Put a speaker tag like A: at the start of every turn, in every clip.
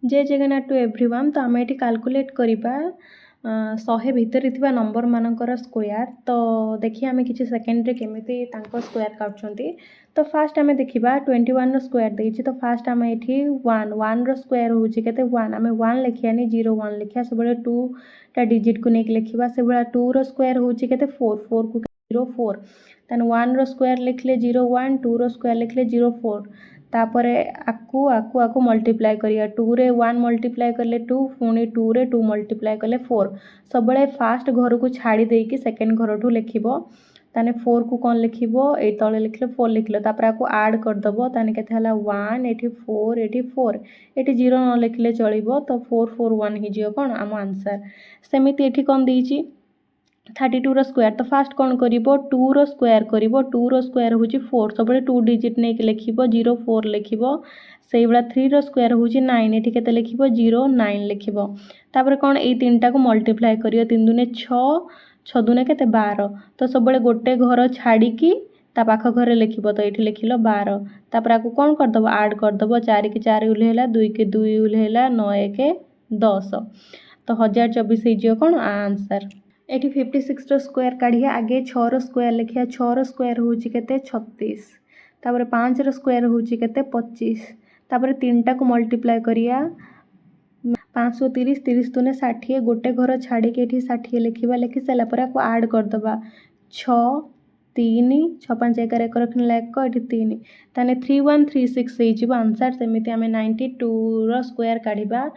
A: जय Jagannath to everyone. तो आम ये कैलकुलेट करवा 100 भितर थी नंबर मानकर स्क्वायर। तो देखिए आम कि सेकेंड केमी स्क्वायर काटुंट। तो फास्ट आम देखा 21 स्क्वायर देती। तो फास्ट आम ये वन स्क्वायर हूँ के वन आम वन लिखानी 01 लिखा सब 2टा डिजिट को लेकिन लिखा से भाया 2 स्क्वायर हूँ के 4 को 04 तेन 1 स्क्वायर लिखले 01 2 स्क्वायर लिखले 04 तापरे आकु आकु आकु मल्टीप्लाई करिया 2 रे 1 मल्टीप्लाई कले 2 पुणी 2 रे 2 मल्टीप्लाई कले 4 सब फास्ट घर को छाड़ी देकी सेकेंड घर ठू लिखिबो ताने 4 को कौन लिखिबो ए तले लिखले 4 लिखलो तापर आकु ऐड कर दबो ताने केते हला 1 एठी 4 एठी 4 एठी 0 न लिखले चलिबो। तो 441 हि जियो कोन आम आंसर। सेमिति एठी कोन दीची 32 स्क्वायर। तो फास्ट कौन कर 2 स्क्वायर कर 2 स्क्वायर हूँ 4 सब 2 डिजिट नहीं लिख 04 लिख से भाया 3 स्क्वायर हूँ 9 ये के लिख 09 लिख तापर कौन ये 3टा को मल्टीप्लाई कर 3 दूने 6 6 दूने के 12। तो सब गोटे घर छाड़ी पाख घर लिख तो ये लिख 12 तापर आपको कौन करदब ऐड करदब 4 की 4 उल्हेला 2 की 2 उल्हेला 9 1 10। तो 1024 हो कौन आंसर। एटी 56 स्क्वायर काढ़िया आगे 6 स्क्वायर लिखिया 6 स्क्वायर हूँ के 36 तापर 5 स्क्वायर हूँ के 25 तापर 3टा को मल्टीप्लाई करिया 530 30 दूने 60 गोटे घर छाड़ी के 60 लिखा लिखि सारा पर आपको ऐड करदबा 6 3 6 5 11 1 रखने एक ये 3 ताने 3136 हो आंसर। सेमती आम 92 स्क्वायर काढ़ा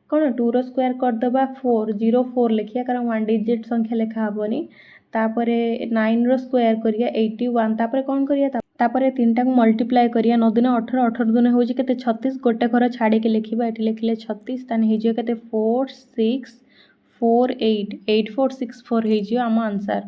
A: कौन 2 स्क्वायर करदबा 404 लिखिया कारण 1 डिजिट संख्या लिखा हेनी तापर 9 स्क्वायर करिया 81 तापर कौन करिया तापर 3टा को मल्टीप्लाई करिया 9 दुने 18 18 दुने हो 36 गोटे घर छाड़ी के लिखा ये लिखले 36 ताने हो के 4648 8464 हो आम आंसर।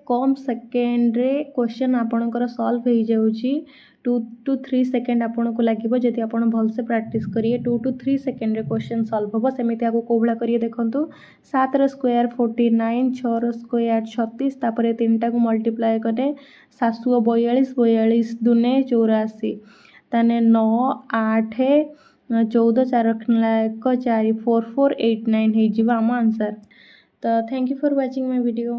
A: कम सेकेंड रे क्वेश्चन आपणकर सॉल्व हो जाऊँगी 2 to 3 सेकेंड आपन को लगे जदि आप भलसे प्रैक्टिस करिए 2 to 3 सेकेंड रे क्वेश्चन सॉल्व हम सेमती आपको कौ भाया करिए देखो 7 स्क्वायर 49 6 स्क्वायर 36 तापर 3टा को मल्टीप्लाई कले 742 42 दूने 84 ताने 9 8 14 4 रखना 1 4 4489 हो आम आंसर। तो thank you for watching my video.